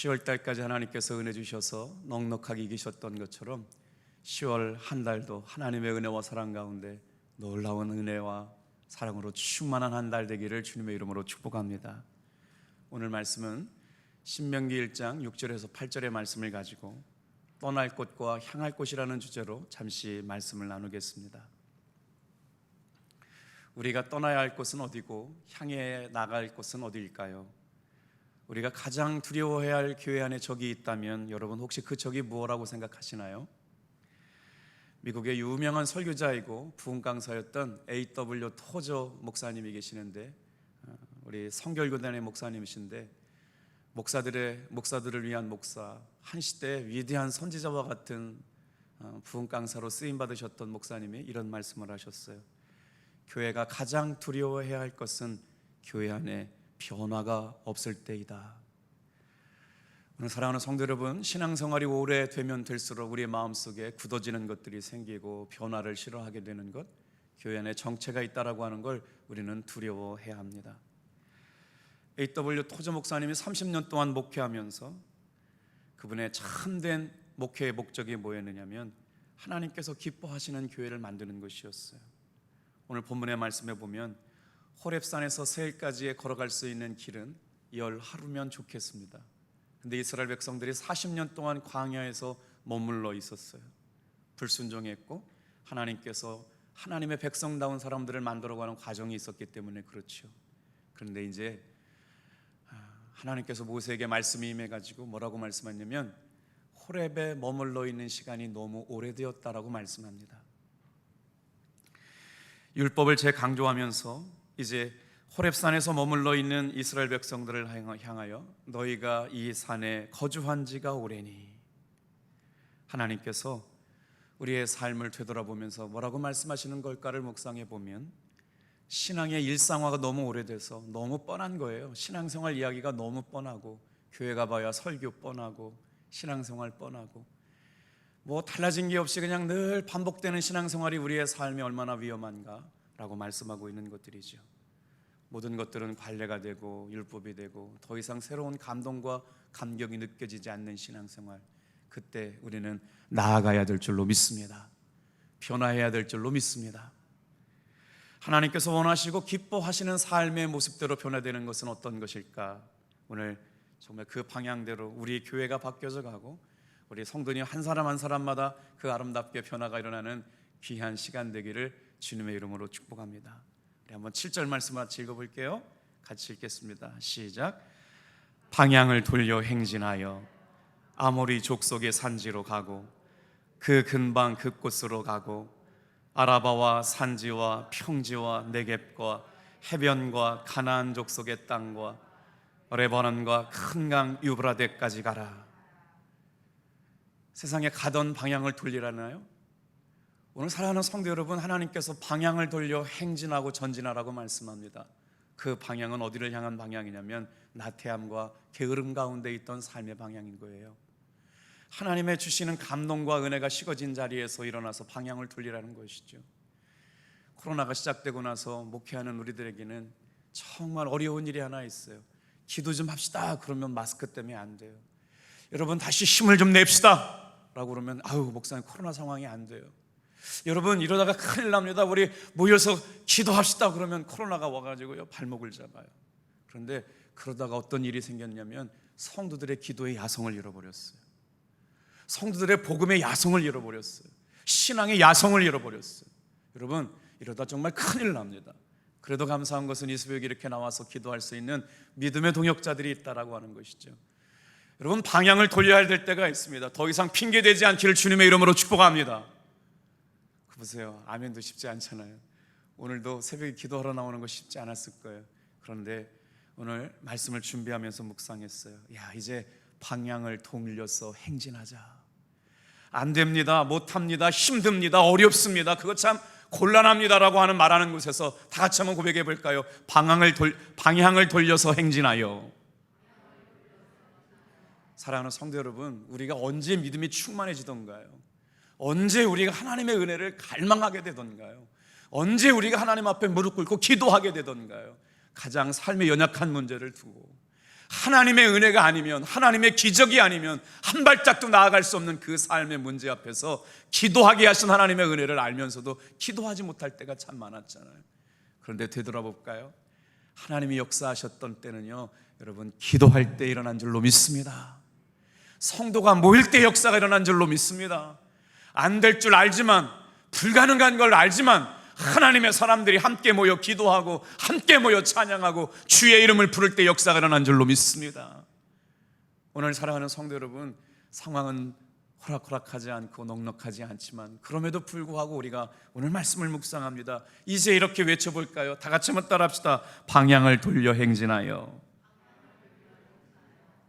10월 달까지 하나님께서 은혜 주셔서 넉넉하게 이기셨던 것처럼 10월 한 달도 하나님의 은혜와 사랑 가운데 놀라운 은혜와 사랑으로 충만한 한 달 되기를 주님의 이름으로 축복합니다. 오늘 말씀은 신명기 1장 6절에서 8절의 말씀을 가지고 떠날 곳과 향할 곳이라는 주제로 잠시 말씀을 나누겠습니다. 우리가 떠나야 할 곳은 어디고 향해 나갈 곳은 어디일까요? 우리가 가장 두려워해야 할 교회 안에 적이 있다면 여러분 혹시 그 적이 무엇이라고 생각하시나요? 미국의 유명한 설교자이고 부흥 강사였던 A.W. 토저 목사님이 계시는데, 우리 성결교단의 목사님이신데, 목사들을 위한 목사, 한 시대 위대한 선지자와 같은 부흥 강사로 쓰임 받으셨던 목사님이 이런 말씀을 하셨어요. 교회가 가장 두려워해야 할 것은 교회 안에 변화가 없을 때이다. 오늘 사랑하는 성도 여러분, 신앙생활이 오래되면 될수록 우리의 마음속에 굳어지는 것들이 생기고 변화를 싫어하게 되는 것, 교회 안에 정체가 있다라고 하는 걸 우리는 두려워해야 합니다. A.W. 토저 목사님이 30년 동안 목회하면서 그분의 참된 목회의 목적이 뭐였느냐면 하나님께서 기뻐하시는 교회를 만드는 것이었어요. 오늘 본문의 말씀에 보면 호렙산에서 세일까지에 걸어갈 수 있는 길은 열 하루면 좋겠습니다. 근데 이스라엘 백성들이 40년 동안 광야에서 머물러 있었어요. 불순종했고 하나님께서 하나님의 백성다운 사람들을 만들어가는 과정이 있었기 때문에 그렇죠. 그런데 이제 하나님께서 모세에게 말씀이 임해가지고 뭐라고 말씀하냐면 호렙에 머물러 있는 시간이 너무 오래되었다라고 말씀합니다. 율법을 재강조하면서 이제 호렙산에서 머물러 있는 이스라엘 백성들을 향하여 너희가 이 산에 거주한 지가 오래니, 하나님께서 우리의 삶을 되돌아보면서 뭐라고 말씀하시는 걸까를 묵상해 보면 신앙의 일상화가 너무 오래돼서 너무 뻔한 거예요. 신앙생활 이야기가 너무 뻔하고 교회 가봐야 설교 뻔하고 신앙생활 뻔하고 뭐 달라진 게 없이 그냥 늘 반복되는 신앙생활이 우리의 삶이 얼마나 위험한가 라고 말씀하고 있는 것들이죠. 모든 것들은 관례가 되고 율법이 되고 더 이상 새로운 감동과 감격이 느껴지지 않는 신앙생활, 그때 우리는 나아가야 될 줄로 믿습니다. 변화해야 될 줄로 믿습니다. 하나님께서 원하시고 기뻐하시는 삶의 모습대로 변화되는 것은 어떤 것일까? 오늘 정말 그 방향대로 우리 교회가 바뀌어져 가고 우리 성도님 한 사람 한 사람마다 그 아름답게 변화가 일어나는 귀한 시간 되기를 주님의 이름으로 축복합니다. 우리 한번 7절 말씀 같이 읽어볼게요. 같이 읽겠습니다. 시작. 방향을 돌려 행진하여 아모리 족속의 산지로 가고 그 근방 그곳으로 가고 아라바와 산지와 평지와 네겝과 해변과 가나안 족속의 땅과 레바논과 큰 강 유브라데까지 가라. 세상에 가던 방향을 돌리라나요? 오늘 사랑하는 성도 여러분, 하나님께서 방향을 돌려 행진하고 전진하라고 말씀합니다. 그 방향은 어디를 향한 방향이냐면 나태함과 게으름 가운데 있던 삶의 방향인 거예요. 하나님의 주시는 감동과 은혜가 식어진 자리에서 일어나서 방향을 돌리라는 것이죠. 코로나가 시작되고 나서 목회하는 우리들에게는 정말 어려운 일이 하나 있어요. 기도 좀 합시다 그러면 마스크 때문에 안 돼요. 여러분 다시 힘을 좀 냅시다 라고 그러면 아유 목사님 코로나 상황이 안 돼요. 여러분 이러다가 큰일 납니다. 우리 모여서 기도합시다 그러면 코로나가 와가지고요 발목을 잡아요. 그런데 그러다가 어떤 일이 생겼냐면 성도들의 기도의 야성을 잃어버렸어요. 성도들의 복음의 야성을 잃어버렸어요. 신앙의 야성을 잃어버렸어요. 여러분 이러다 정말 큰일 납니다. 그래도 감사한 것은 이 새벽에 이렇게 나와서 기도할 수 있는 믿음의 동역자들이 있다라고 하는 것이죠. 여러분 방향을 돌려야 될 때가 있습니다. 더 이상 핑계대지 않기를 주님의 이름으로 축복합니다. 보세요. 아멘도 쉽지 않잖아요. 오늘도 새벽에 기도하러 나오는 거 쉽지 않았을 거예요. 그런데 오늘 말씀을 준비하면서 묵상했어요. 야, 이제 방향을 돌려서 행진하자. 안 됩니다. 못합니다. 힘듭니다. 어렵습니다. 그거 참 곤란합니다라고 하는 말하는 곳에서 다 같이 한번 고백해 볼까요? 방향을 돌려서 행진하여. 사랑하는 성도 여러분, 우리가 언제 믿음이 충만해지던가요? 언제 우리가 하나님의 은혜를 갈망하게 되던가요? 언제 우리가 하나님 앞에 무릎 꿇고 기도하게 되던가요? 가장 삶의 연약한 문제를 두고 하나님의 은혜가 아니면, 하나님의 기적이 아니면 한 발짝도 나아갈 수 없는 그 삶의 문제 앞에서 기도하게 하신 하나님의 은혜를 알면서도 기도하지 못할 때가 참 많았잖아요. 그런데 되돌아볼까요? 하나님이 역사하셨던 때는요, 여러분, 기도할 때 일어난 줄로 믿습니다. 성도가 모일 때 역사가 일어난 줄로 믿습니다. 안 될 줄 알지만, 불가능한 걸 알지만 하나님의 사람들이 함께 모여 기도하고 함께 모여 찬양하고 주의 이름을 부를 때 역사가 일어난 줄로 믿습니다. 오늘 사랑하는 성도 여러분, 상황은 호락호락하지 않고 넉넉하지 않지만 그럼에도 불구하고 우리가 오늘 말씀을 묵상합니다. 이제 이렇게 외쳐볼까요? 다 같이 한번 따라합시다. 방향을 돌려 행진하여.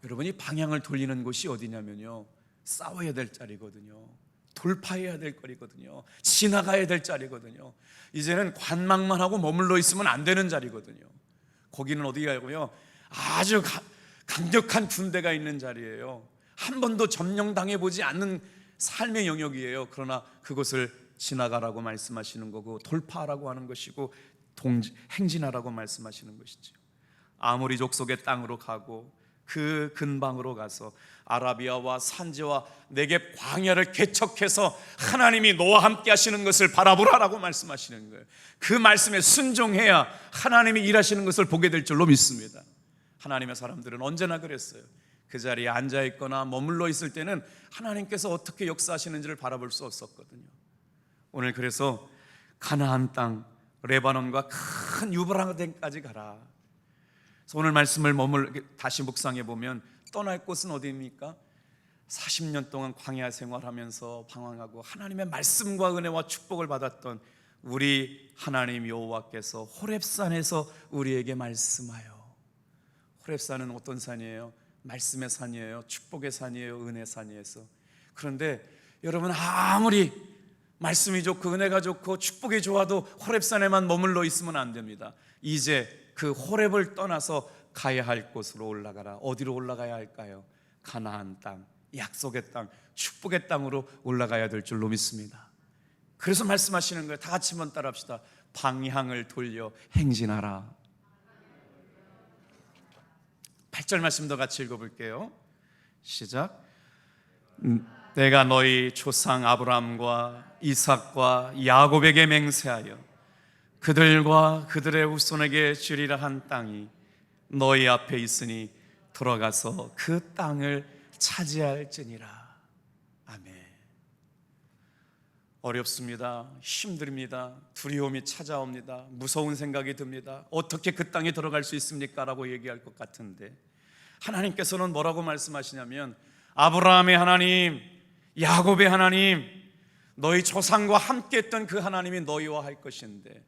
여러분이 방향을 돌리는 곳이 어디냐면요, 싸워야 될 자리거든요. 돌파해야 될 거리거든요. 지나가야 될 자리거든요. 이제는 관망만 하고 머물러 있으면 안 되는 자리거든요. 거기는 어디가고요? 아주 강력한 군대가 있는 자리예요. 한 번도 점령당해 보지 않는 삶의 영역이에요. 그러나 그것을 지나가라고 말씀하시는 거고, 돌파하라고 하는 것이고, 행진하라고 말씀하시는 것이죠. 아모리 족속의 땅으로 가고 그 근방으로 가서 아라비아와 산지와 네겝 광야를 개척해서 하나님이 너와 함께 하시는 것을 바라보라라고 말씀하시는 거예요. 그 말씀에 순종해야 하나님이 일하시는 것을 보게 될 줄로 믿습니다. 하나님의 사람들은 언제나 그랬어요. 그 자리에 앉아있거나 머물러 있을 때는 하나님께서 어떻게 역사하시는지를 바라볼 수 없었거든요. 오늘 그래서 가나안 땅 레바논과 큰 유브라덴까지 가라. 그래서 오늘 말씀을 다시 묵상해 보면 떠날 곳은 어디입니까? 40년 동안 광야 생활하면서 방황하고 하나님의 말씀과 은혜와 축복을 받았던 우리 하나님 여호와께서 호렙산에서 우리에게 말씀하여. 호렙산은 어떤 산이에요? 말씀의 산이에요. 축복의 산이에요. 은혜 산이에요. 그런데 여러분, 아무리 말씀이 좋고 은혜가 좋고 축복이 좋아도 호렙산에만 머물러 있으면 안 됩니다. 이제 그 호렙을 떠나서 가야 할 곳으로 올라가라. 어디로 올라가야 할까요? 가나안 땅, 약속의 땅, 축복의 땅으로 올라가야 될 줄로 믿습니다. 그래서 말씀하시는 거예요. 다 같이 한번 따라합시다. 방향을 돌려 행진하라. 8절 말씀도 같이 읽어볼게요. 시작. 내가 너희 조상 아브라함과 이삭과 야곱에게 맹세하여 그들과 그들의 후손에게 주리라 한 땅이 너희 앞에 있으니 돌아가서 그 땅을 차지할지니라. 아멘. 어렵습니다. 힘듭니다. 두려움이 찾아옵니다. 무서운 생각이 듭니다. 어떻게 그 땅에 들어갈 수 있습니까? 라고 얘기할 것 같은데, 하나님께서는 뭐라고 말씀하시냐면, 아브라함의 하나님, 야곱의 하나님, 너희 조상과 함께 했던 그 하나님이 너희와 할 것인데,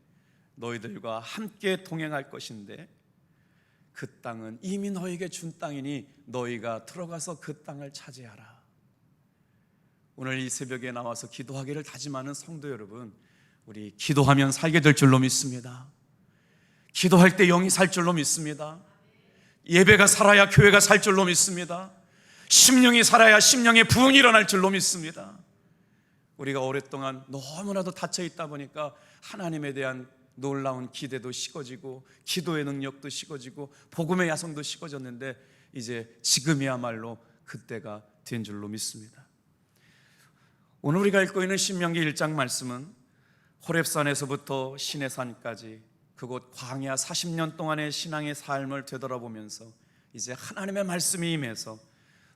너희들과 함께 동행할 것인데, 그 땅은 이미 너희에게 준 땅이니 너희가 들어가서 그 땅을 차지하라. 오늘 이 새벽에 나와서 기도하기를 다짐하는 성도 여러분, 우리 기도하면 살게 될 줄로 믿습니다. 기도할 때 영이 살 줄로 믿습니다. 예배가 살아야 교회가 살 줄로 믿습니다. 심령이 살아야 심령의 부흥이 일어날 줄로 믿습니다. 우리가 오랫동안 너무나도 닫혀 있다 보니까 하나님에 대한 놀라운 기대도 식어지고 기도의 능력도 식어지고 복음의 야성도 식어졌는데, 이제 지금이야말로 그때가 된 줄로 믿습니다. 오늘 우리가 읽고 있는 신명기 1장 말씀은 호렙산에서부터 시내산까지 그곳 광야 40년 동안의 신앙의 삶을 되돌아보면서 이제 하나님의 말씀이 임해서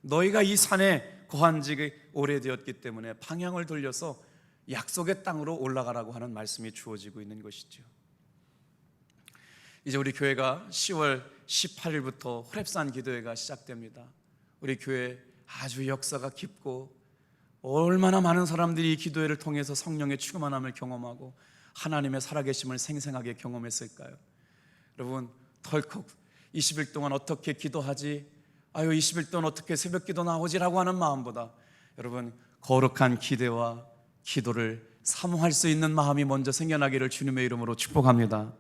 너희가 이 산에 거한 지 오래되었기 때문에 방향을 돌려서 약속의 땅으로 올라가라고 하는 말씀이 주어지고 있는 것이죠. 이제 우리 교회가 10월 18일부터 호렙산 기도회가 시작됩니다. 우리 교회 아주 역사가 깊고 얼마나 많은 사람들이 이 기도회를 통해서 성령의 충만함을 경험하고 하나님의 살아계심을 생생하게 경험했을까요? 여러분, 덜컥 20일 동안 어떻게 기도하지? 20일 동안 어떻게 새벽 기도 나오지라고 하는 마음보다 여러분, 거룩한 기대와 기도를 사모할 수 있는 마음이 먼저 생겨나기를 주님의 이름으로 축복합니다.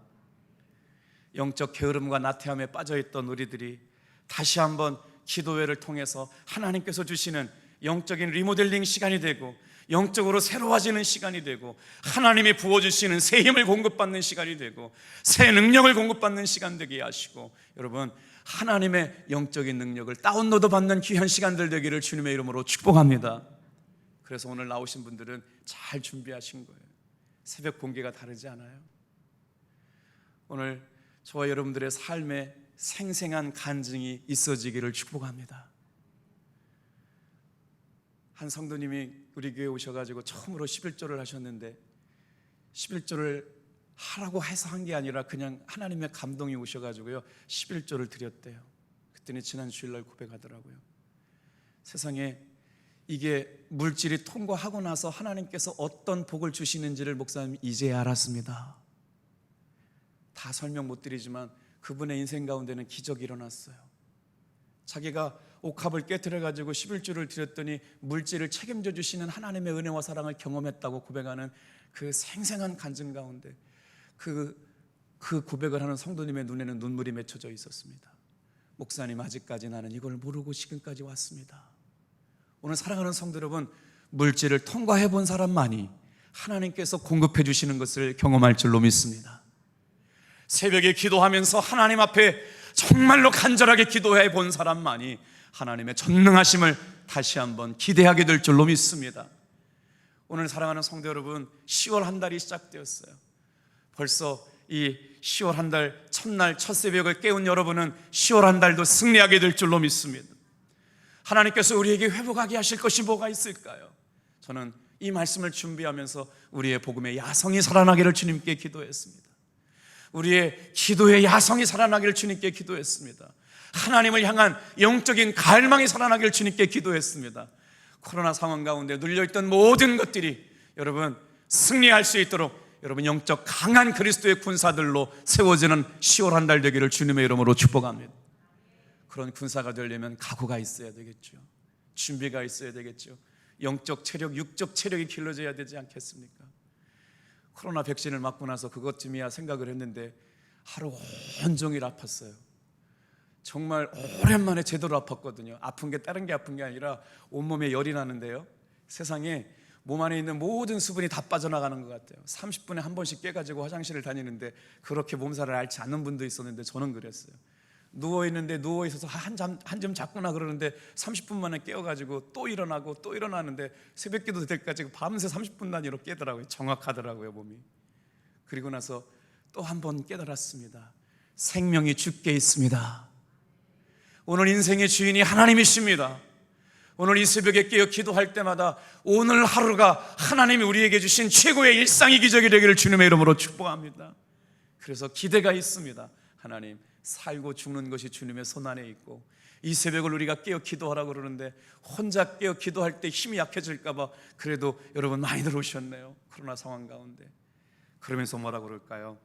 영적 게으름과 나태함에 빠져있던 우리들이 다시 한번 기도회를 통해서 하나님께서 주시는 영적인 리모델링 시간이 되고 영적으로 새로워지는 시간이 되고 하나님이 부어주시는 새 힘을 공급받는 시간이 되고 새 능력을 공급받는 시간 되게 하시고, 여러분, 하나님의 영적인 능력을 다운로드 받는 귀한 시간들 되기를 주님의 이름으로 축복합니다. 그래서 오늘 나오신 분들은 잘 준비하신 거예요. 새벽 공개가 다르지 않아요. 오늘 저와 여러분들의 삶에 생생한 간증이 있어지기를 축복합니다. 한 성도님이 우리 교회에 오셔가지고 처음으로 11조를 하셨는데 11조를 하라고 해서 한 게 아니라 그냥 하나님의 감동이 오셔가지고요 11조를 드렸대요. 그랬더니 지난 주일날 고백하더라고요. 세상에 이게 물질이 통과하고 나서 하나님께서 어떤 복을 주시는지를 목사님 이제야 알았습니다. 다 설명 못 드리지만 그분의 인생 가운데는 기적이 일어났어요. 자기가 옥합을 깨트려가지고 11조를 드렸더니 물질을 책임져 주시는 하나님의 은혜와 사랑을 경험했다고 고백하는 그 생생한 간증 가운데 그 고백을 하는 성도님의 눈에는 눈물이 맺혀져 있었습니다. 목사님, 아직까지 나는 이걸 모르고 지금까지 왔습니다. 오늘 사랑하는 성도 여러분, 물질을 통과해 본 사람만이 하나님께서 공급해 주시는 것을 경험할 줄로 믿습니다. 새벽에 기도하면서 하나님 앞에 정말로 간절하게 기도해 본 사람만이 하나님의 전능하심을 다시 한번 기대하게 될 줄로 믿습니다. 오늘 사랑하는 성도 여러분, 10월 한 달이 시작되었어요. 벌써 이 10월 한 달 첫날 첫 새벽을 깨운 여러분은 10월 한 달도 승리하게 될 줄로 믿습니다. 하나님께서 우리에게 회복하게 하실 것이 뭐가 있을까요? 저는 이 말씀을 준비하면서 우리의 복음의 야성이 살아나기를 주님께 기도했습니다. 우리의 기도의 야성이 살아나기를 주님께 기도했습니다. 하나님을 향한 영적인 갈망이 살아나기를 주님께 기도했습니다. 코로나 상황 가운데 눌려있던 모든 것들이 여러분 승리할 수 있도록 여러분 영적 강한 그리스도의 군사들로 세워지는 10월 한 달 되기를 주님의 이름으로 축복합니다. 그런 군사가 되려면 각오가 있어야 되겠죠. 준비가 있어야 되겠죠. 영적 체력, 육적 체력이 길러져야 되지 않겠습니까? 코로나 백신을 맞고 나서 그것쯤이야 생각을 했는데 하루 온종일 아팠어요. 정말 오랜만에 제대로 아팠거든요. 아픈 게 다른 게 아픈 게 아니라 온몸에 열이 나는데요, 세상에 몸 안에 있는 모든 수분이 다 빠져나가는 것 같아요. 30분에 한 번씩 깨가지고 화장실을 다니는데 그렇게 몸살을 앓지 않는 분도 있었는데 저는 그랬어요. 누워있는데 누워있어서 한 점 잤구나 그러는데 30분 만에 깨어가지고 또 일어나고 또 일어나는데 새벽기도 될 때까지 밤새 30분 단위로 깨더라고요. 정확하더라고요, 몸이. 그리고 나서 또 한 번 깨달았습니다. 생명이 주께 있습니다. 오늘 인생의 주인이 하나님이십니다. 오늘 이 새벽에 깨어 기도할 때마다 오늘 하루가 하나님이 우리에게 주신 최고의 일상의 기적이 되기를 주님의 이름으로 축복합니다. 그래서 기대가 있습니다. 하나님, 살고 죽는 것이 주님의 손안에 있고 이 새벽을 우리가 깨어 기도하라고 그러는데 혼자 깨어 기도할 때 힘이 약해질까 봐 그래도 여러분 많이 들어오셨네요. 코로나 상황 가운데. 그러면서 뭐라고 그럴까요?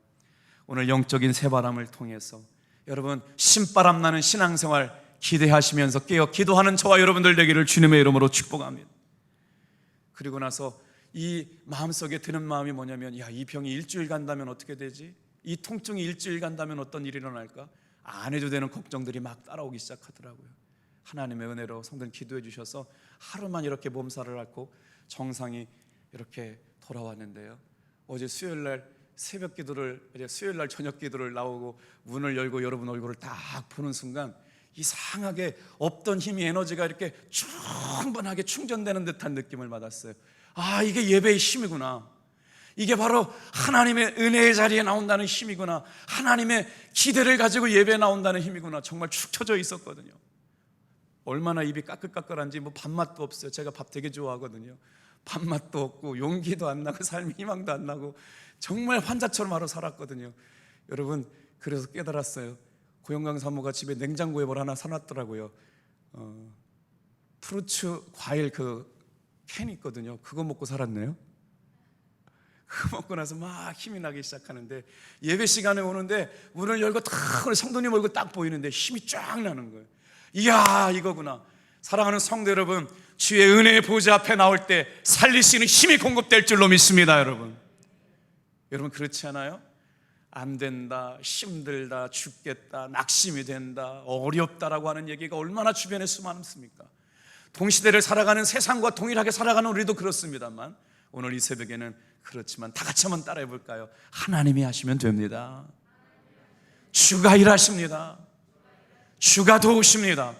오늘 영적인 새바람을 통해서 여러분 신바람 나는 신앙생활 기대하시면서 깨어 기도하는 저와 여러분들 되기를 주님의 이름으로 축복합니다. 그리고 나서 이 마음속에 드는 마음이 뭐냐면, 야, 이 병이 일주일 간다면 어떻게 되지? 이 통증이 일주일 간다면 어떤 일이 일어날까? 안 해도 되는 걱정들이 막 따라오기 시작하더라고요. 하나님의 은혜로 성도님 기도해 주셔서 하루만 이렇게 몸살을 앓고 정상이 이렇게 돌아왔는데요, 어제 수요일날 새벽 기도를, 수요일날 저녁 기도를 나오고 문을 열고 여러분 얼굴을 딱 보는 순간 이상하게 없던 힘이, 에너지가 이렇게 충분하게 충전되는 듯한 느낌을 받았어요. 아, 이게 예배의 힘이구나. 이게 바로 하나님의 은혜의 자리에 나온다는 힘이구나. 하나님의 기대를 가지고 예배에 나온다는 힘이구나. 정말 축 처져 있었거든요. 얼마나 입이 까끌까끌한지 뭐 밥맛도 없어요. 제가 밥 되게 좋아하거든요. 밥맛도 없고 용기도 안 나고 삶의 희망도 안 나고 정말 환자처럼 하루 살았거든요. 여러분, 그래서 깨달았어요. 고영강 사모가 집에 냉장고에 뭘 하나 사놨더라고요. 프루츠 과일 그 캔 있거든요. 그거 먹고 살았네요. 그거 먹고 나서 막 힘이 나기 시작하는데 예배 시간에 오는데 문을 열고 딱 성도님 얼굴 딱 보이는데 힘이 쫙 나는 거예요. 이야, 이거구나. 사랑하는 성도 여러분, 주의 은혜의 보좌 앞에 나올 때 살리시는 힘이 공급될 줄로 믿습니다. 여러분 그렇지 않아요? 안 된다, 힘들다, 죽겠다, 낙심이 된다, 어렵다라고 하는 얘기가 얼마나 주변에 수많습니까? 동시대를 살아가는 세상과 동일하게 살아가는 우리도 그렇습니다만 오늘 이 새벽에는 그렇지만 다 같이 한번 따라해 볼까요? 하나님이 하시면 됩니다. 주가 일하십니다. 주가 도우십니다.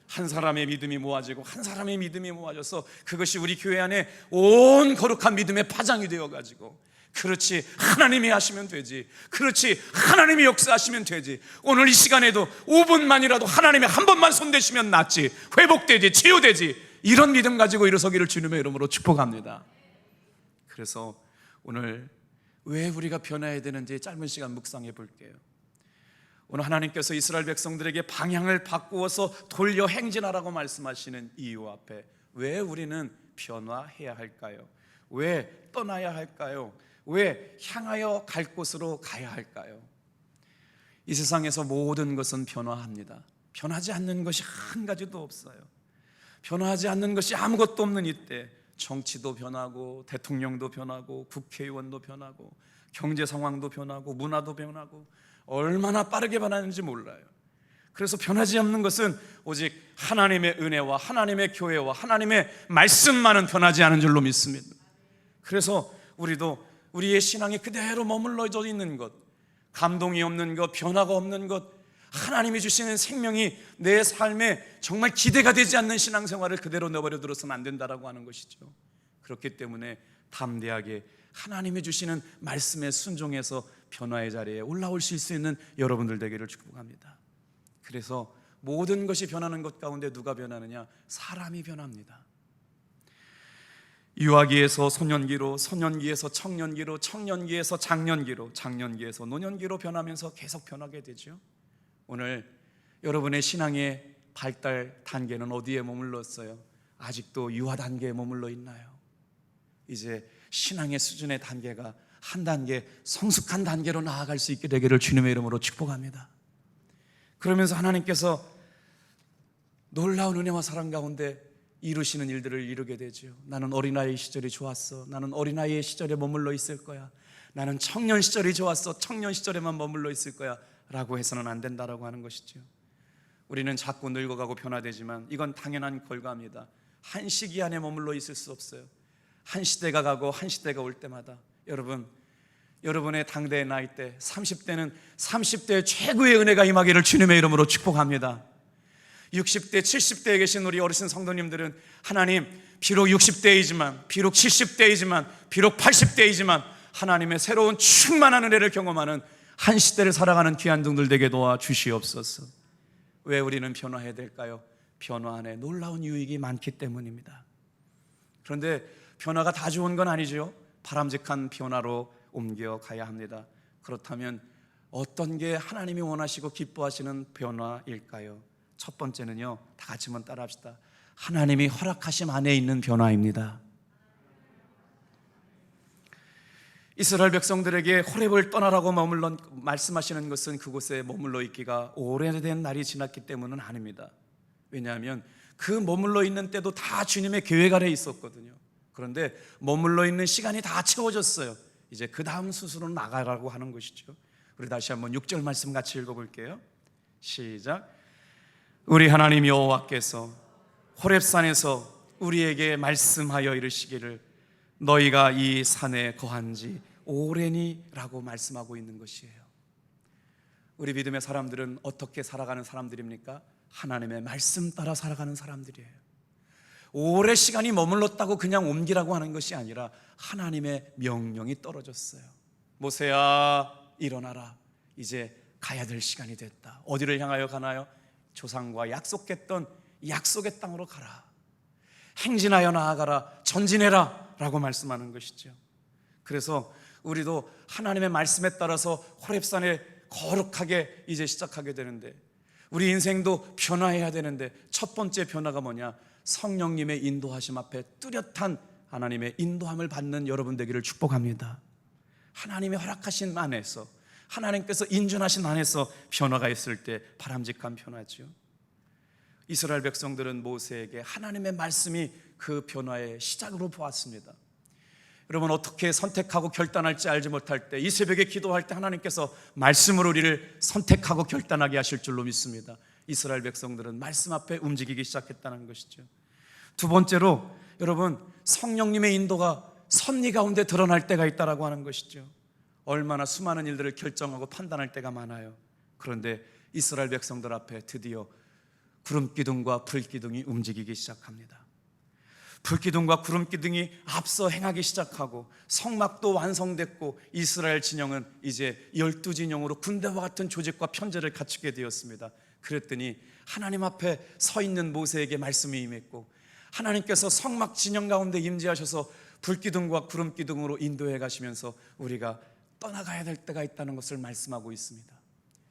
한 사람의 믿음이 모아지고 한 사람의 믿음이 모아져서 그것이 우리 교회 안에 온 거룩한 믿음의 파장이 되어가지고, 그렇지, 하나님이 하시면 되지, 그렇지, 하나님이 역사하시면 되지, 오늘 이 시간에도 5분만이라도 하나님이 한 번만 손대시면 낫지, 회복되지, 치유되지, 이런 믿음 가지고 일어서기를 주님의 이름으로 축복합니다. 그래서 오늘 왜 우리가 변화해야 되는지 짧은 시간 묵상해 볼게요. 오늘 하나님께서 이스라엘 백성들에게 방향을 바꾸어서 돌려 행진하라고 말씀하시는 이유 앞에 왜 우리는 변화해야 할까요? 왜 떠나야 할까요? 왜 향하여 갈 곳으로 가야 할까요? 이 세상에서 모든 것은 변화합니다. 변하지 않는 것이 한 가지도 없어요. 변화하지 않는 것이 아무것도 없는 이때 정치도 변하고, 대통령도 변하고, 국회의원도 변하고, 경제 상황도 변하고, 문화도 변하고, 얼마나 빠르게 변하는지 몰라요. 그래서 변하지 않는 것은 오직 하나님의 은혜와 하나님의 교회와 하나님의 말씀만은 변하지 않은 줄로 믿습니다. 그래서 우리도 우리의 신앙이 그대로 머물러져 있는 것, 감동이 없는 것, 변화가 없는 것, 하나님이 주시는 생명이 내 삶에 정말 기대가 되지 않는 신앙생활을 그대로 내버려 두어서는 안 된다라고 하는 것이죠. 그렇기 때문에 담대하게 하나님이 주시는 말씀에 순종해서 변화의 자리에 올라올 수 있는 여러분들 되기를 축복합니다. 그래서 모든 것이 변하는 것 가운데 누가 변하느냐? 사람이 변합니다. 유아기에서 소년기로, 소년기에서 청년기로, 청년기에서 장년기로, 장년기에서 노년기로 변하면서 계속 변하게 되죠. 오늘 여러분의 신앙의 발달 단계는 어디에 머물렀어요? 아직도 유아 단계에 머물러 있나요? 이제 신앙의 수준의 단계가 한 단계 성숙한 단계로 나아갈 수 있게 되기를 주님의 이름으로 축복합니다. 그러면서 하나님께서 놀라운 은혜와 사랑 가운데 이루시는 일들을 이루게 되죠. 나는 어린아이 시절이 좋았어. 나는 어린아이의 시절에 머물러 있을 거야. 나는 청년 시절이 좋았어. 청년 시절에만 머물러 있을 거야 라고 해서는 안 된다라고 하는 것이죠. 우리는 자꾸 늙어가고 변화되지만 이건 당연한 결과입니다. 한 시기 안에 머물러 있을 수 없어요. 한 시대가 가고 한 시대가 올 때마다 여러분의 당대의 나이 때 30대는 30대의 최고의 은혜가 임하기를 주님의 이름으로 축복합니다. 60대, 70대에 계신 우리 어르신 성도님들은 하나님, 비록 60대이지만, 비록 70대이지만, 비록 80대이지만 하나님의 새로운 충만한 은혜를 경험하는 한 시대를 살아가는 귀한 종들 되게 도와주시옵소서. 왜 우리는 변화해야 될까요? 변화 안에 놀라운 유익이 많기 때문입니다. 그런데 변화가 다 좋은 건 아니죠. 바람직한 변화로 옮겨가야 합니다. 그렇다면 어떤 게 하나님이 원하시고 기뻐하시는 변화일까요? 첫 번째는요, 다 같이 한번 따라합시다. 하나님이 허락하심 안에 있는 변화입니다. 이스라엘 백성들에게 호렙을 떠나라고 말씀하시는 것은 그곳에 머물러 있기가 오래된 날이 지났기 때문은 아닙니다. 왜냐하면 그 머물러 있는 때도 다 주님의 계획 아래에 있었거든요. 그런데 머물러 있는 시간이 다 채워졌어요. 이제 그 다음 수순으로 나가라고 하는 것이죠. 우리 다시 한번 6절 말씀 같이 읽어볼게요. 시작. 우리 하나님 여호와께서 호렙산에서 우리에게 말씀하여 이르시기를 너희가 이 산에 거한 지 오래니 라고 말씀하고 있는 것이에요. 우리 믿음의 사람들은 어떻게 살아가는 사람들입니까? 하나님의 말씀 따라 살아가는 사람들이에요. 오래 시간이 머물렀다고 그냥 옮기라고 하는 것이 아니라 하나님의 명령이 떨어졌어요. 모세야 일어나라, 이제 가야 될 시간이 됐다. 어디를 향하여 가나요? 조상과 약속했던 약속의 땅으로 가라, 행진하여 나아가라, 전진해라 라고 말씀하는 것이죠. 그래서 우리도 하나님의 말씀에 따라서 호렙산에 거룩하게 이제 시작하게 되는데, 우리 인생도 변화해야 되는데 첫 번째 변화가 뭐냐? 성령님의 인도하심 앞에 뚜렷한 하나님의 인도함을 받는 여러분 되기를 축복합니다. 하나님의 허락하신 안에서, 하나님께서 인준하신 안에서 변화가 있을 때 바람직한 변화죠. 이스라엘 백성들은 모세에게 하나님의 말씀이 그 변화의 시작으로 보았습니다. 여러분, 어떻게 선택하고 결단할지 알지 못할 때 이 새벽에 기도할 때 하나님께서 말씀으로 우리를 선택하고 결단하게 하실 줄로 믿습니다. 이스라엘 백성들은 말씀 앞에 움직이기 시작했다는 것이죠. 두 번째로 여러분, 성령님의 인도가 섭리 가운데 드러날 때가 있다라고 하는 것이죠. 얼마나 수많은 일들을 결정하고 판단할 때가 많아요. 그런데 이스라엘 백성들 앞에 드디어 구름기둥과 불기둥이 움직이기 시작합니다. 불기둥과 구름기둥이 앞서 행하기 시작하고 성막도 완성됐고 이스라엘 진영은 이제 12진영으로 군대와 같은 조직과 편제를 갖추게 되었습니다. 그랬더니 하나님 앞에 서 있는 모세에게 말씀이 임했고 하나님께서 성막 진영 가운데 임재하셔서 불기둥과 구름기둥으로 인도해 가시면서 우리가 떠나가야 될 때가 있다는 것을 말씀하고 있습니다.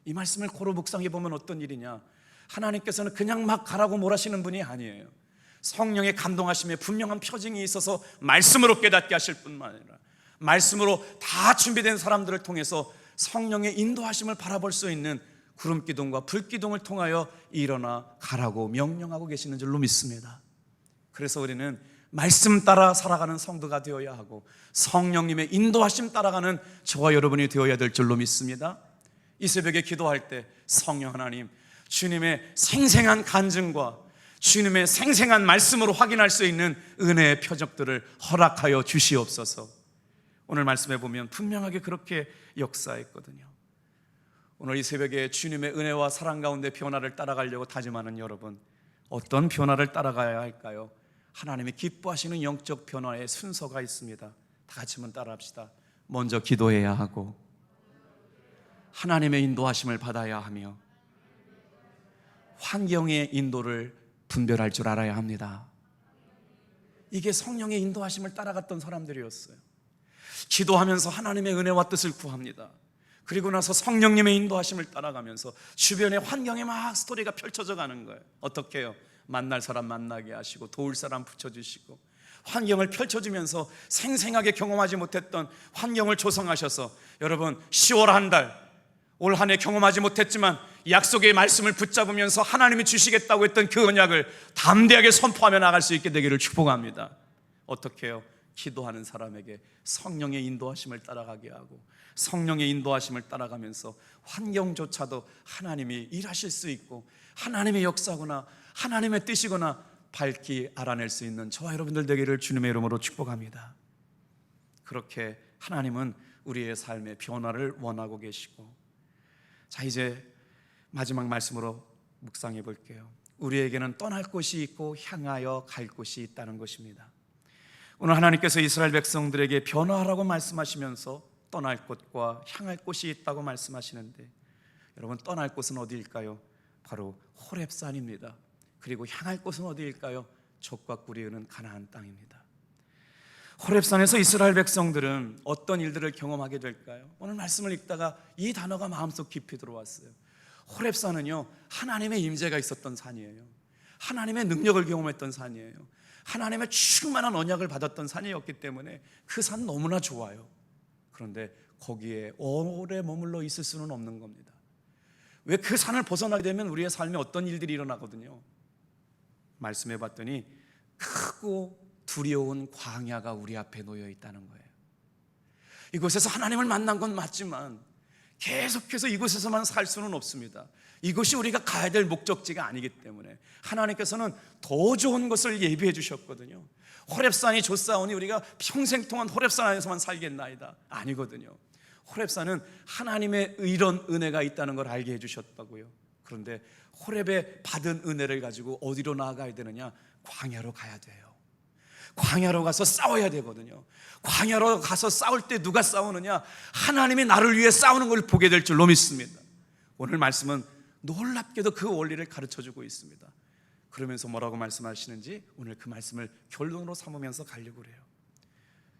이 말씀을 고루 묵상해 보면 어떤 일이냐, 하나님께서는 그냥 막 가라고 몰아시는 분이 아니에요. 성령의 감동하심에 분명한 표징이 있어서 말씀으로 깨닫게 하실 뿐만 아니라 말씀으로 다 준비된 사람들을 통해서 성령의 인도하심을 바라볼 수 있는 구름기둥과 불기둥을 통하여 일어나 가라고 명령하고 계시는 줄로 믿습니다. 그래서 우리는 말씀 따라 살아가는 성도가 되어야 하고 성령님의 인도하심 따라가는 저와 여러분이 되어야 될 줄로 믿습니다. 이 새벽에 기도할 때 성령 하나님, 주님의 생생한 간증과 주님의 생생한 말씀으로 확인할 수 있는 은혜의 표적들을 허락하여 주시옵소서. 오늘 말씀해 보면 분명하게 그렇게 역사했거든요. 오늘 이 새벽에 주님의 은혜와 사랑 가운데 변화를 따라가려고 다짐하는 여러분, 어떤 변화를 따라가야 할까요? 하나님이 기뻐하시는 영적 변화의 순서가 있습니다. 다 같이 한번 따라합시다. 먼저 기도해야 하고 하나님의 인도하심을 받아야 하며 환경의 인도를 분별할 줄 알아야 합니다. 이게 성령의 인도하심을 따라갔던 사람들이었어요. 기도하면서 하나님의 은혜와 뜻을 구합니다. 그리고 나서 성령님의 인도하심을 따라가면서 주변의 환경에 막 스토리가 펼쳐져 가는 거예요. 어떻게 해요? 만날 사람 만나게 하시고 도울 사람 붙여주시고 환경을 펼쳐주면서 생생하게 경험하지 못했던 환경을 조성하셔서 여러분 10월 한 달, 올 한 해 경험하지 못했지만 약속의 말씀을 붙잡으면서 하나님이 주시겠다고 했던 그 언약을 담대하게 선포하며 나갈 수 있게 되기를 축복합니다. 어떻게 해요? 기도하는 사람에게 성령의 인도하심을 따라가게 하고 성령의 인도하심을 따라가면서 환경조차도 하나님이 일하실 수 있고 하나님의 역사거나 하나님의 뜻이거나 밝히 알아낼 수 있는 저와 여러분들 되기를 주님의 이름으로 축복합니다. 그렇게 하나님은 우리의 삶의 변화를 원하고 계시고, 자 이제 마지막 말씀으로 묵상해 볼게요. 우리에게는 떠날 곳이 있고 향하여 갈 곳이 있다는 것입니다. 오늘 하나님께서 이스라엘 백성들에게 변화하라고 말씀하시면서 떠날 곳과 향할 곳이 있다고 말씀하시는데, 여러분 떠날 곳은 어디일까요? 바로 호렙산입니다. 그리고 향할 곳은 어디일까요? 젖과 꿀이 흐르는 가나안 땅입니다. 호렙산에서 이스라엘 백성들은 어떤 일들을 경험하게 될까요? 오늘 말씀을 읽다가 이 단어가 마음속 깊이 들어왔어요. 호렙산은요, 하나님의 임재가 있었던 산이에요. 하나님의 능력을 경험했던 산이에요. 하나님의 충만한 언약을 받았던 산이었기 때문에 그 산 너무나 좋아요. 그런데 거기에 오래 머물러 있을 수는 없는 겁니다. 왜 그 산을 벗어나게 되면 우리의 삶에 어떤 일들이 일어나거든요. 말씀해 봤더니 크고 두려운 광야가 우리 앞에 놓여 있다는 거예요. 이곳에서 하나님을 만난 건 맞지만 계속해서 이곳에서만 살 수는 없습니다. 이곳이 우리가 가야 될 목적지가 아니기 때문에 하나님께서는 더 좋은 것을 예비해 주셨거든요. 호렙산이 좋사오니 우리가 평생 동안 호렙산 안에서만 살겠나이다, 아니거든요. 호렙산은 하나님의 이런 은혜가 있다는 걸 알게 해주셨다고요. 그런데 호렙에 받은 은혜를 가지고 어디로 나아가야 되느냐? 광야로 가야 돼요. 광야로 가서 싸워야 되거든요. 광야로 가서 싸울 때 누가 싸우느냐? 하나님이 나를 위해 싸우는 걸 보게 될 줄로 믿습니다. 오늘 말씀은 놀랍게도 그 원리를 가르쳐주고 있습니다. 그러면서 뭐라고 말씀하시는지 오늘 그 말씀을 결론으로 삼으면서 가려고 그래요.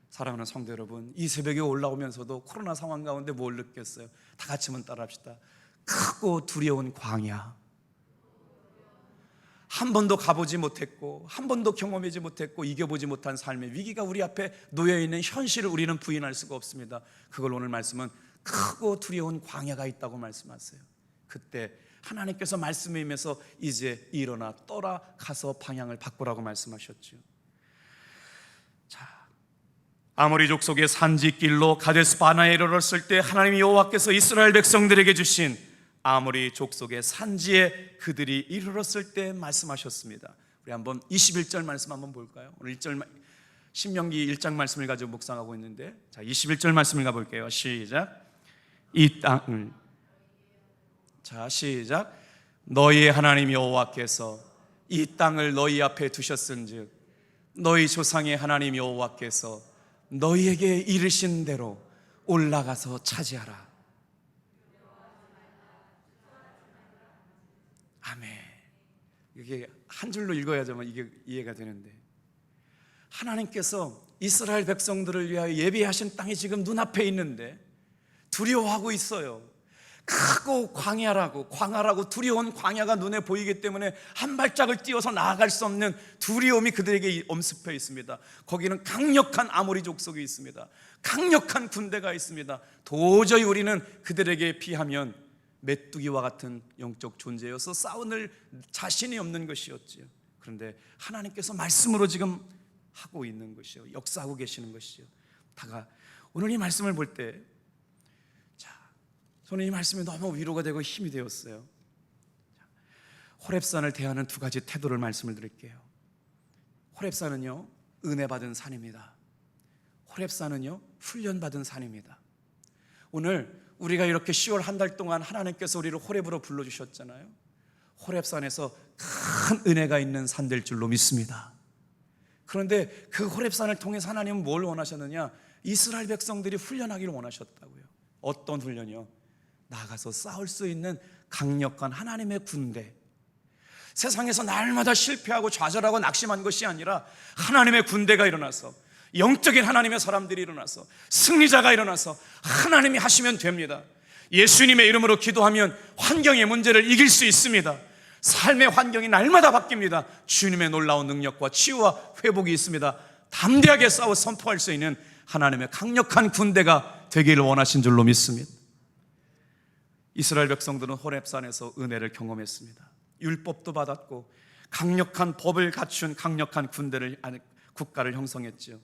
사랑하는 성도 여러분, 이 새벽에 올라오면서도 코로나 상황 가운데 뭘 느꼈어요? 다 같이 한번 따라합시다. 크고 두려운 광야. 한 번도 가보지 못했고 한 번도 경험하지 못했고 이겨보지 못한 삶의 위기가 우리 앞에 놓여있는 현실을 우리는 부인할 수가 없습니다. 그걸 오늘 말씀은 크고 두려운 광야가 있다고 말씀하세요. 그때 하나님께서 말씀에 임해서 이제 일어나 떠라 가서 방향을 바꾸라고 말씀하셨죠. 자, 아모리 족속의 산지길로 가데스 바나에 이르렀을 때 하나님 여호와께서 이스라엘 백성들에게 주신 아모리 족속의 산지에 그들이 이르렀을 때 말씀하셨습니다. 우리 한번 21절 말씀 한번 볼까요? 오늘 1절 신명기 1장 말씀을 가지고 묵상하고 있는데, 자 21절 말씀을 가볼게요. 시작. 이 땅을 자, 시작. 너희 하나님 여호와께서 이 땅을 너희 앞에 두셨은즉 너희 조상의 하나님 여호와께서 너희에게 이르신 대로 올라가서 차지하라. 아멘. 이게 한 줄로 읽어야지만 이게 이해가 되는데, 하나님께서 이스라엘 백성들을 위하여 예비하신 땅이 지금 눈앞에 있는데 두려워하고 있어요. 크고 광야라고 두려운 광야가 눈에 보이기 때문에 한 발짝을 뛰어서 나아갈 수 없는 두려움이 그들에게 엄습해 있습니다. 거기는 강력한 아모리 족속이 있습니다. 강력한 군대가 있습니다. 도저히 우리는 그들에게 비하면 메뚜기와 같은 영적 존재여서 싸울 자신이 없는 것이었지요. 그런데 하나님께서 말씀으로 지금 하고 있는 것이요, 역사하고 계시는 것이요. 오늘 이 말씀을 볼 때, 저는 이 말씀이 너무 위로가 되고 힘이 되었어요. 호렙산을 대하는 두 가지 태도를 말씀을 드릴게요. 호렙산은요, 은혜 받은 산입니다. 호렙산은요, 훈련받은 산입니다. 오늘 우리가 이렇게 10월 한 달 동안 하나님께서 우리를 호렙으로 불러주셨잖아요. 호렙산에서 큰 은혜가 있는 산 될 줄로 믿습니다. 그런데 그 호렙산을 통해서 하나님은 뭘 원하셨느냐? 이스라엘 백성들이 훈련하기를 원하셨다고요. 어떤 훈련이요? 나가서 싸울 수 있는 강력한 하나님의 군대. 세상에서 날마다 실패하고 좌절하고 낙심한 것이 아니라 하나님의 군대가 일어나서, 영적인 하나님의 사람들이 일어나서, 승리자가 일어나서 하나님이 하시면 됩니다. 예수님의 이름으로 기도하면 환경의 문제를 이길 수 있습니다. 삶의 환경이 날마다 바뀝니다. 주님의 놀라운 능력과 치유와 회복이 있습니다. 담대하게 싸워 선포할 수 있는 하나님의 강력한 군대가 되기를 원하신 줄로 믿습니다. 이스라엘 백성들은 호렙산에서 은혜를 경험했습니다. 율법도 받았고 강력한 법을 갖춘 강력한 국가를 형성했죠.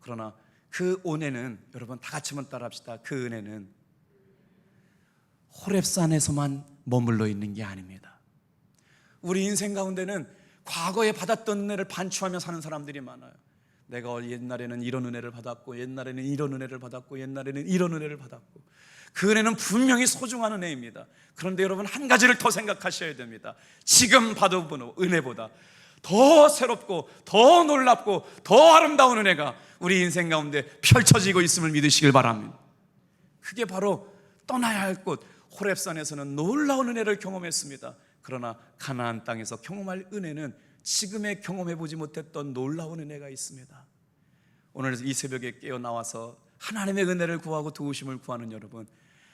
그러나 그 은혜는, 여러분 다 같이 한번 따라합시다. 그 은혜는 호렙산에서만 머물러 있는 게 아닙니다. 우리 인생 가운데는 과거에 받았던 은혜를 반추하며 사는 사람들이 많아요. 내가 옛날에는 이런 은혜를 받았고, 옛날에는 이런 은혜를 받았고, 옛날에는 이런 은혜를 받았고. 그 은혜는 분명히 소중한 은혜입니다. 그런데 여러분, 한 가지를 더 생각하셔야 됩니다. 지금 받은 은혜보다 더 새롭고 더 놀랍고 더 아름다운 은혜가 우리 인생 가운데 펼쳐지고 있음을 믿으시길 바랍니다. 그게 바로 떠나야 할 곳, 호렙산에서는 놀라운 은혜를 경험했습니다. 그러나 가나안 땅에서 경험할 은혜는 지금에 경험해보지 못했던 놀라운 은혜가 있습니다. 오늘 이 새벽에 깨어나와서 하나님의 은혜를 구하고 도우심을 구하는 여러분,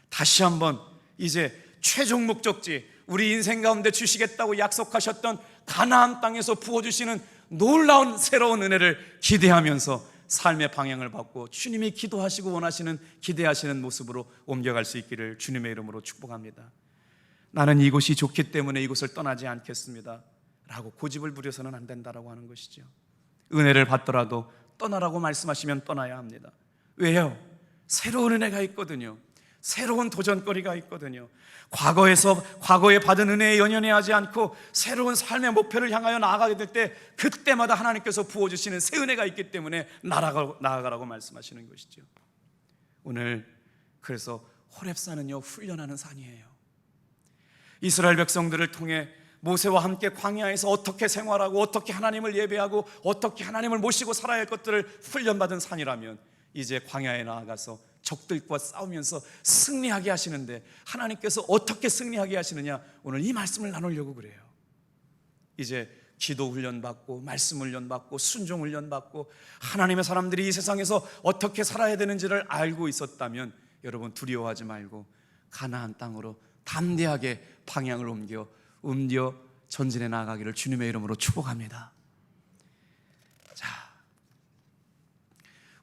다시 한번 이제 최종 목적지, 우리 인생 가운데 주시겠다고 약속하셨던 가나안 땅에서 부어주시는 놀라운 새로운 은혜를 기대하면서 삶의 방향을 받고 주님이 기도하시고 원하시는, 기대하시는 모습으로 옮겨갈 수 있기를 주님의 이름으로 축복합니다. 나는 이곳이 좋기 때문에 이곳을 떠나지 않겠습니다 라고 고집을 부려서는 안 된다라고 하는 것이죠. 은혜를 받더라도 떠나라고 말씀하시면 떠나야 합니다. 왜요? 새로운 은혜가 있거든요. 새로운 도전거리가 있거든요. 과거에 받은 은혜에 연연해하지 않고 새로운 삶의 목표를 향하여 나아가게 될 때, 그때마다 하나님께서 부어주시는 새 은혜가 있기 때문에 나아가라고 말씀하시는 것이죠. 오늘 그래서 호렙산은요, 훈련하는 산이에요. 이스라엘 백성들을 통해 모세와 함께 광야에서 어떻게 생활하고 어떻게 하나님을 예배하고 어떻게 하나님을 모시고 살아야 할 것들을 훈련받은 산이라면, 이제 광야에 나아가서 적들과 싸우면서 승리하게 하시는데, 하나님께서 어떻게 승리하게 하시느냐, 오늘 이 말씀을 나누려고 그래요. 이제 기도 훈련받고 말씀 훈련받고 순종 훈련받고 하나님의 사람들이 이 세상에서 어떻게 살아야 되는지를 알고 있었다면, 여러분 두려워하지 말고 가나안 땅으로 담대하게 방향을 옮겨 전진해 나아가기를 주님의 이름으로 축복합니다. 자,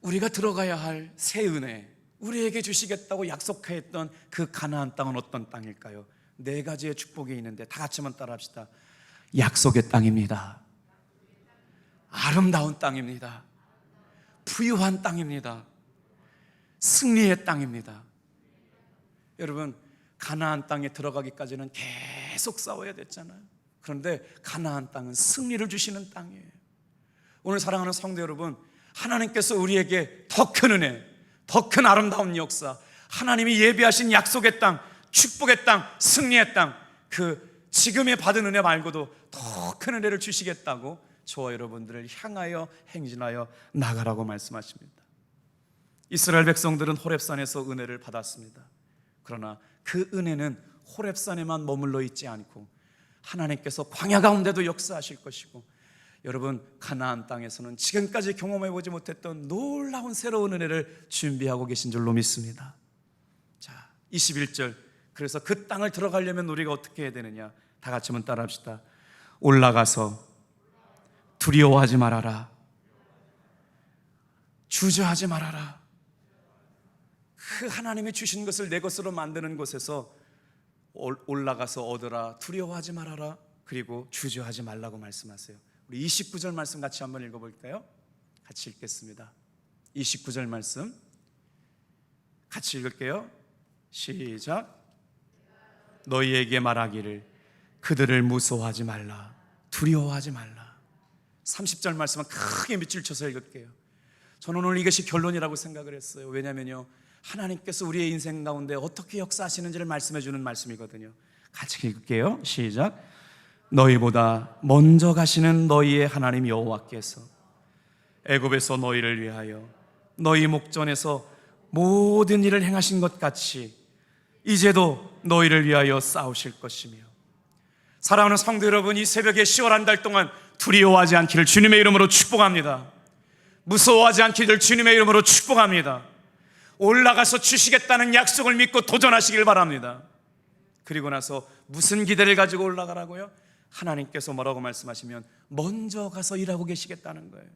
우리가 들어가야 할 새 은혜, 우리에게 주시겠다고 약속했던 그 가나안 땅은 어떤 땅일까요? 네 가지의 축복이 있는데 다 같이 한번 따라합시다. 약속의 땅입니다. 아름다운 땅입니다. 부유한 땅입니다. 승리의 땅입니다. 여러분, 가나안 땅에 들어가기까지는 계속 싸워야 됐잖아요. 그런데 가나안 땅은 승리를 주시는 땅이에요. 오늘 사랑하는 성도 여러분, 하나님께서 우리에게 더 큰 은혜, 더 큰 아름다운 역사, 하나님이 예비하신 약속의 땅, 축복의 땅, 승리의 땅, 그 지금의 받은 은혜 말고도 더 큰 은혜를 주시겠다고 저와 여러분들을 향하여 행진하여 나가라고 말씀하십니다. 이스라엘 백성들은 호렙산에서 은혜를 받았습니다. 그러나 그 은혜는 호렙산에만 머물러 있지 않고 하나님께서 광야 가운데도 역사하실 것이고, 여러분 가나안 땅에서는 지금까지 경험해보지 못했던 놀라운 새로운 은혜를 준비하고 계신 줄로 믿습니다. 자, 21절, 그래서 그 땅을 들어가려면 우리가 어떻게 해야 되느냐? 다 같이 한번 따라합시다. 올라가서 두려워하지 말아라, 주저하지 말아라. 그 하나님이 주신 것을 내 것으로 만드는 곳에서 올라가서 얻으라, 두려워하지 말아라, 그리고 주저하지 말라고 말씀하세요. 우리 29절 말씀 같이 한번 읽어볼까요? 같이 읽겠습니다. 29절 말씀 같이 읽을게요. 시작. 너희에게 말하기를 그들을 무서워하지 말라, 두려워하지 말라. 30절 말씀은 크게 밑줄 쳐서 읽을게요. 저는 오늘 이것이 결론이라고 생각을 했어요. 왜냐면요, 하나님께서 우리의 인생 가운데 어떻게 역사하시는지를 말씀해 주는 말씀이거든요. 같이 읽을게요. 시작. 너희보다 먼저 가시는 너희의 하나님 여호와께서 애굽에서 너희를 위하여 너희 목전에서 모든 일을 행하신 것 같이 이제도 너희를 위하여 싸우실 것이며, 사랑하는 성도 여러분, 이 새벽에 10월 한 달 동안 두려워하지 않기를 주님의 이름으로 축복합니다. 무서워하지 않기를 주님의 이름으로 축복합니다. 올라가서 주시겠다는 약속을 믿고 도전하시길 바랍니다. 그리고 나서 무슨 기대를 가지고 올라가라고요? 하나님께서 뭐라고 말씀하시면 먼저 가서 일하고 계시겠다는 거예요.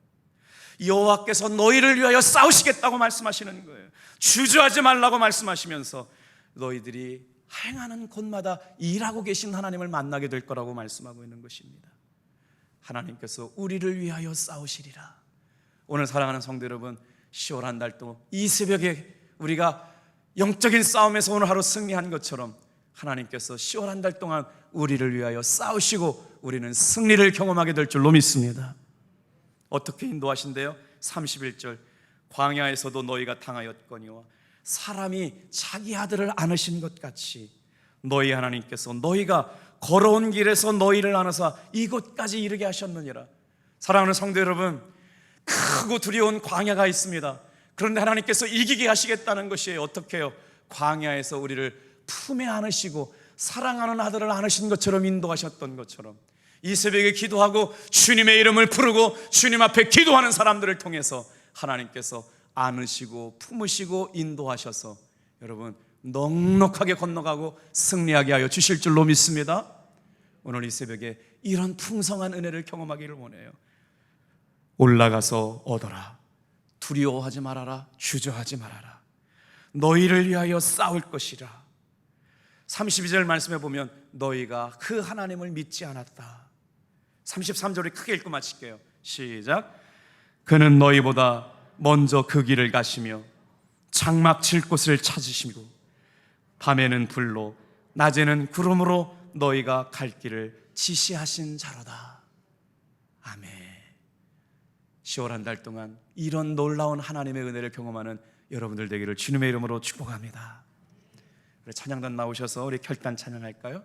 여호와께서 너희를 위하여 싸우시겠다고 말씀하시는 거예요. 주저하지 말라고 말씀하시면서 너희들이 행하는 곳마다 일하고 계신 하나님을 만나게 될 거라고 말씀하고 있는 것입니다. 하나님께서 우리를 위하여 싸우시리라. 오늘 사랑하는 성도 여러분, 10월 한 달 동안 이 새벽에 우리가 영적인 싸움에서 오늘 하루 승리한 것처럼 하나님께서 10월 한 달 동안 우리를 위하여 싸우시고 우리는 승리를 경험하게 될 줄로 믿습니다. 어떻게 인도하신대요? 31절, 광야에서도 너희가 당하였거니와 사람이 자기 아들을 안으신 것 같이 너희 하나님께서 너희가 걸어온 길에서 너희를 안으사 이곳까지 이르게 하셨느니라. 사랑하는 성도 여러분, 크고 두려운 광야가 있습니다. 그런데 하나님께서 이기게 하시겠다는 것이에요. 어떻게 해요? 광야에서 우리를 품에 안으시고 사랑하는 아들을 안으신 것처럼 인도하셨던 것처럼 이 새벽에 기도하고 주님의 이름을 부르고 주님 앞에 기도하는 사람들을 통해서 하나님께서 안으시고 품으시고 인도하셔서 여러분 넉넉하게 건너가고 승리하게 하여 주실 줄로 믿습니다. 오늘 이 새벽에 이런 풍성한 은혜를 경험하기를 원해요. 올라가서 얻어라, 두려워하지 말아라, 주저하지 말아라. 너희를 위하여 싸울 것이라. 32절 말씀해 보면 너희가 그 하나님을 믿지 않았다. 33절을 크게 읽고 마칠게요. 시작. 그는 너희보다 먼저 그 길을 가시며 장막 칠 곳을 찾으시고 밤에는 불로 낮에는 구름으로 너희가 갈 길을 지시하신 자로다. 아멘. 10월 한 달 동안 이런 놀라운 하나님의 은혜를 경험하는 여러분들 되기를 주님의 이름으로 축복합니다. 우리 찬양단 나오셔서 우리 결단 찬양할까요?